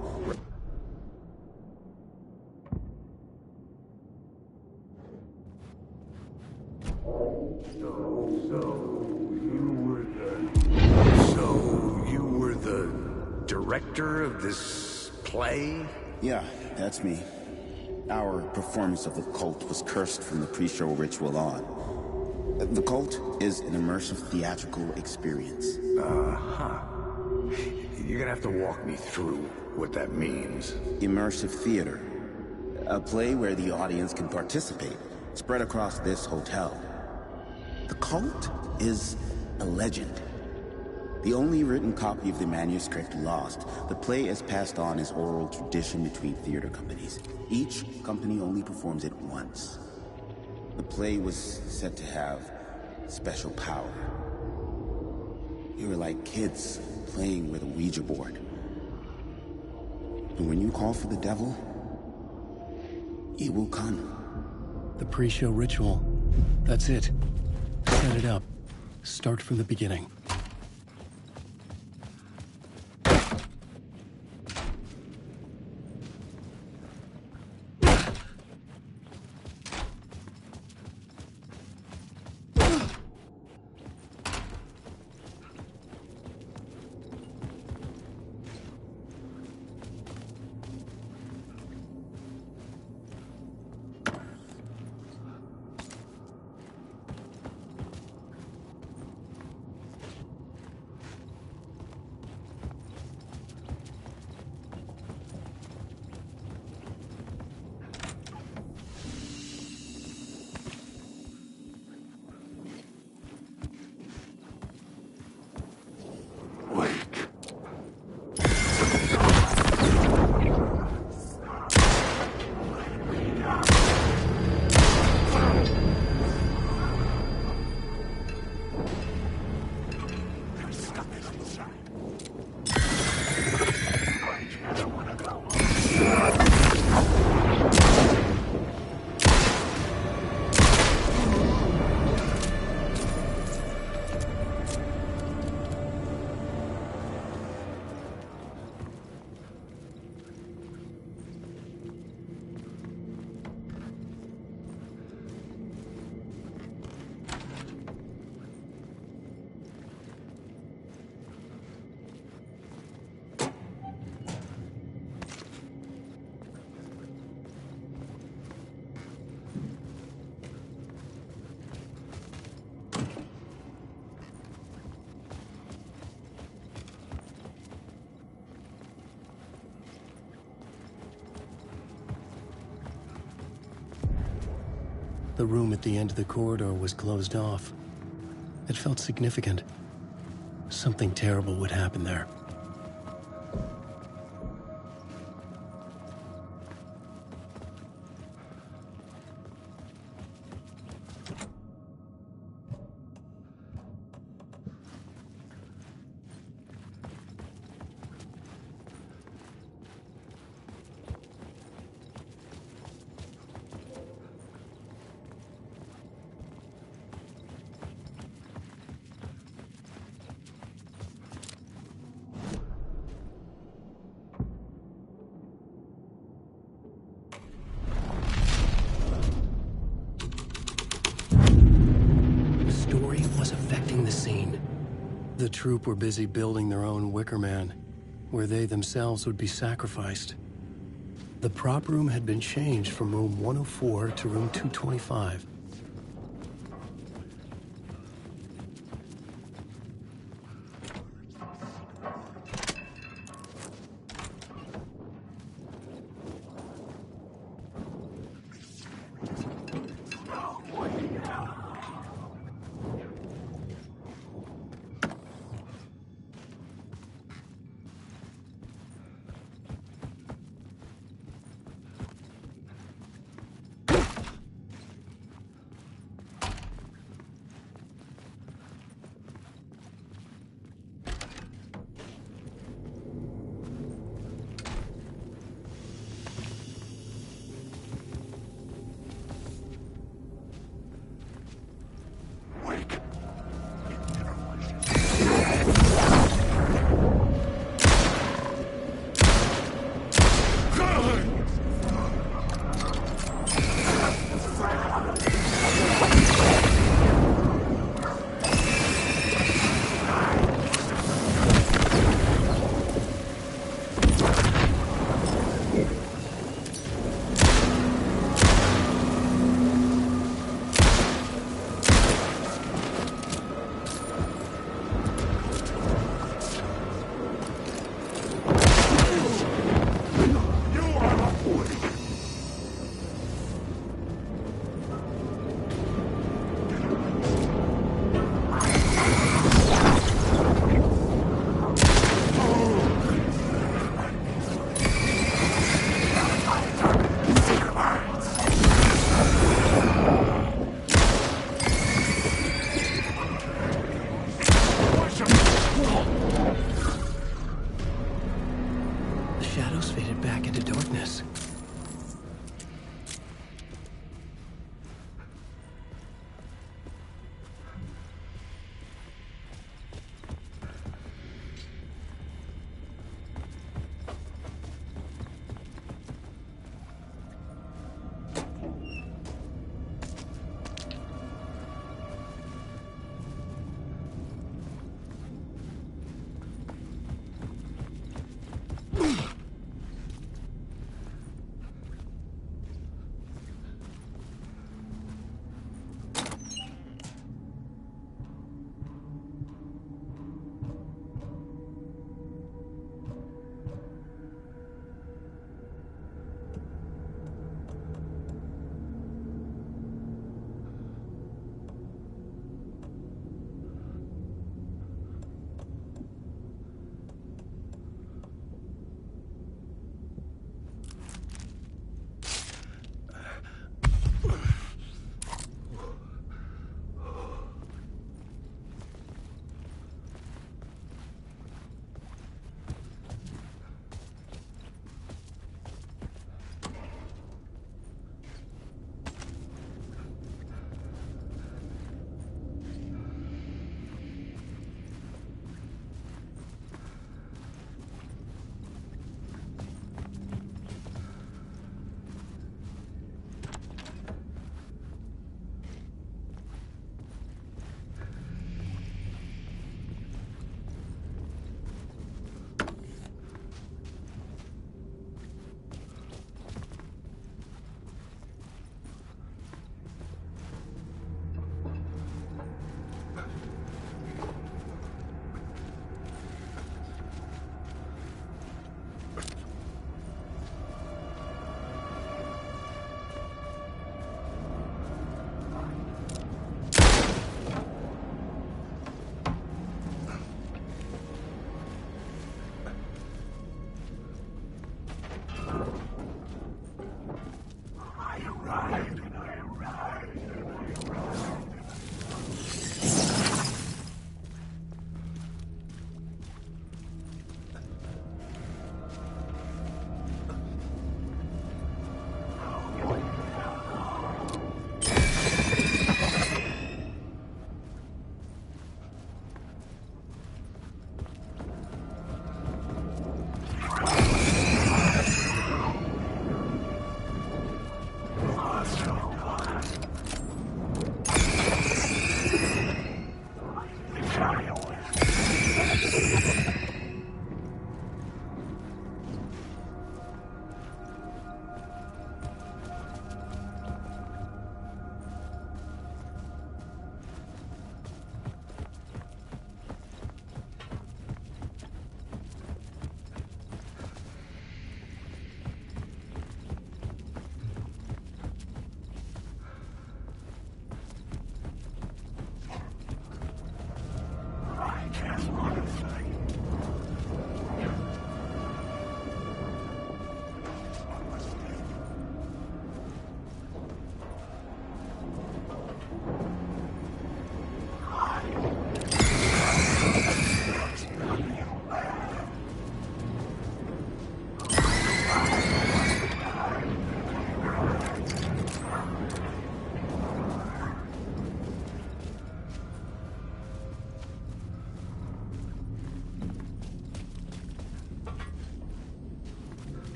Speaker 5: So you were the director of this play?
Speaker 15: Yeah, that's me. Our performance of the cult was cursed from the pre-show ritual on. The cult is an immersive theatrical experience.
Speaker 5: Uh-huh. You're gonna have to walk me through what that means.
Speaker 15: Immersive theater. A play where the audience can participate, spread across this hotel. The cult is a legend. The only written copy of the manuscript lost, the play is passed on as oral tradition between theater companies. Each company only performs it once. The play was said to have special power. You were like kids playing with a Ouija board. And when you call for the devil, he will come.
Speaker 1: The pre-show ritual. That's it. Set it up. Start from the beginning. The room at the end of the corridor was closed off. It felt significant. Something terrible would happen there. The troupe were busy building their own Wicker Man, where they themselves would be sacrificed. The prop room had been changed from room 104 to room 225. shadows faded back into darkness.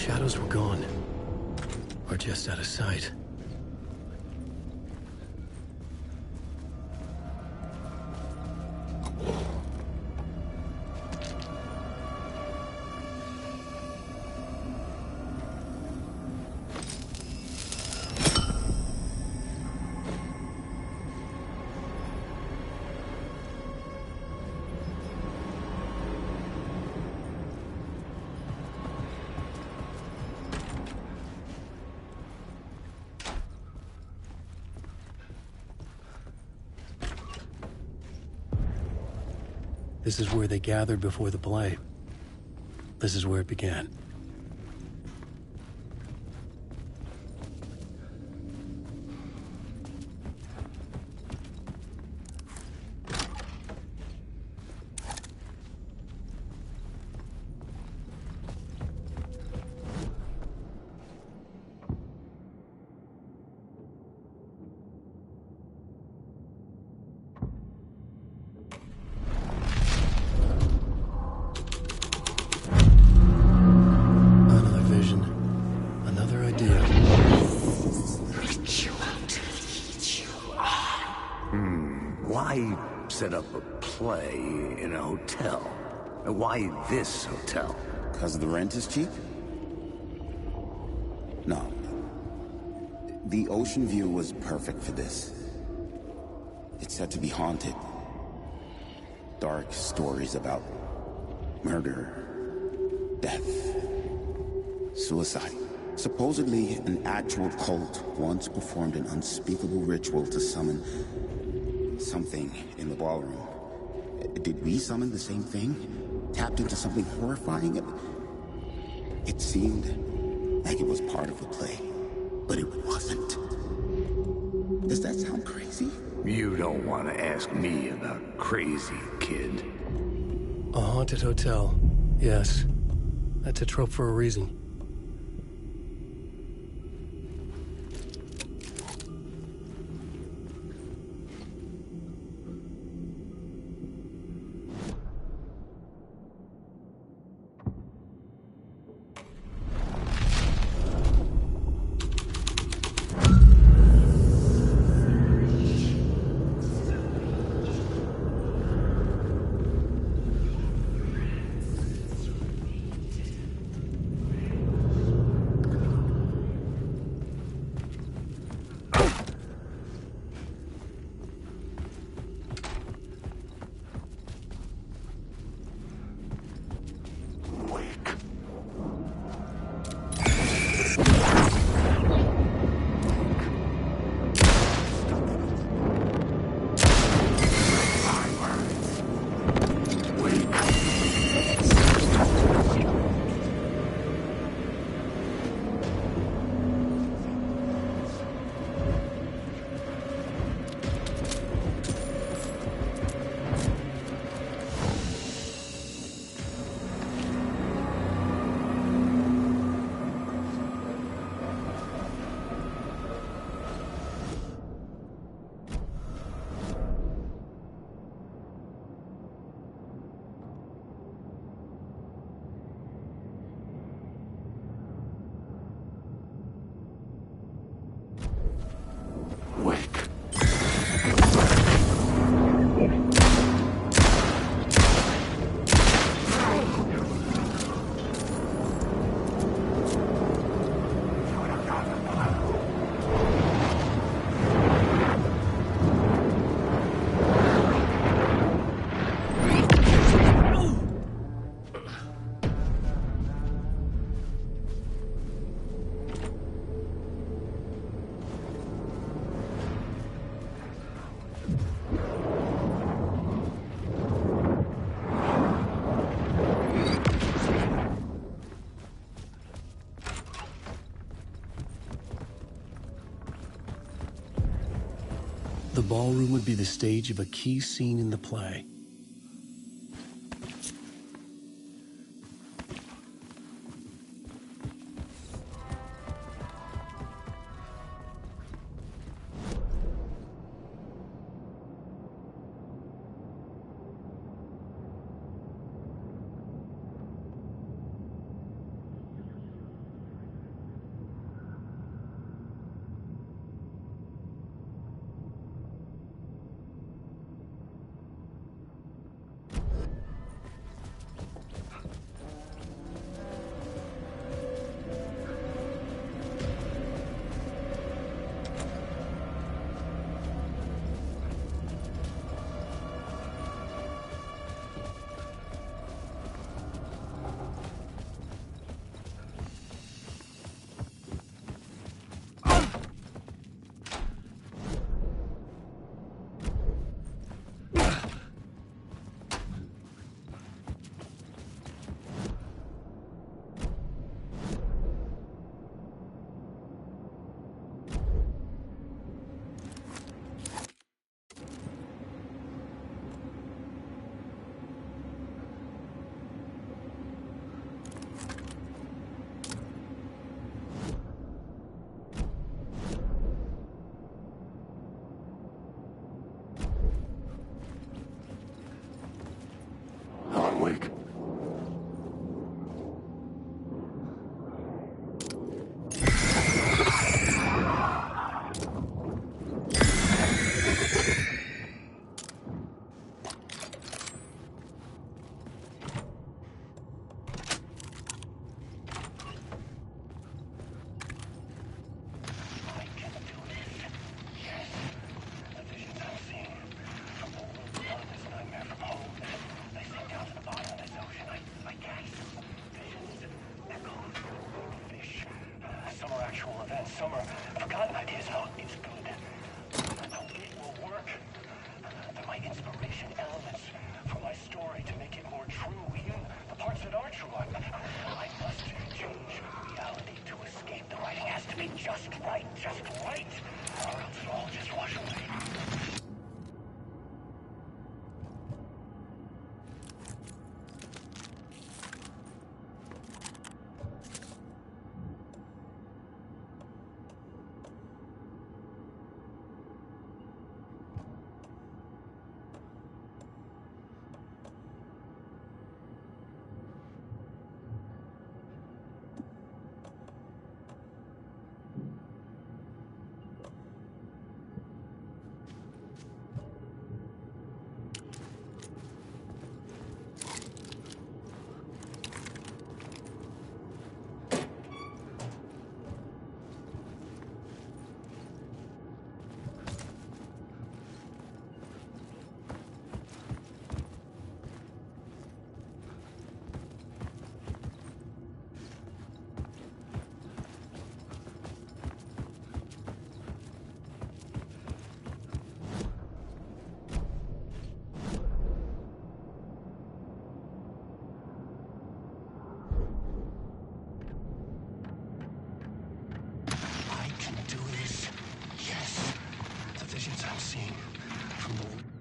Speaker 1: shadows were gone. Or just out of sight. This is where they gathered before the play. This is where it began.
Speaker 5: Why set up a play in a hotel? Why this hotel?
Speaker 15: Because the rent is cheap? No. The ocean view was perfect for this. It's said to be haunted. Dark stories about murder, death, suicide. Supposedly, an actual cult once performed an unspeakable ritual to summon something in the ballroom. Did we summon the same thing? Tapped into something horrifying? It seemed like it was part of the play, but it wasn't. Does that sound crazy?
Speaker 5: You don't want to ask me about crazy, kid.
Speaker 1: A haunted hotel. Yes. That's a trope for a reason. The ballroom would be the stage of a key scene in the play.
Speaker 12: summer. I've forgotten ideas how it's good. How it will work. There might inspiration elements from my story to make it more true. Even the parts that are true. I must change reality to escape. The writing has to be just right. Or else it'll all just wash away. I'm seeing from the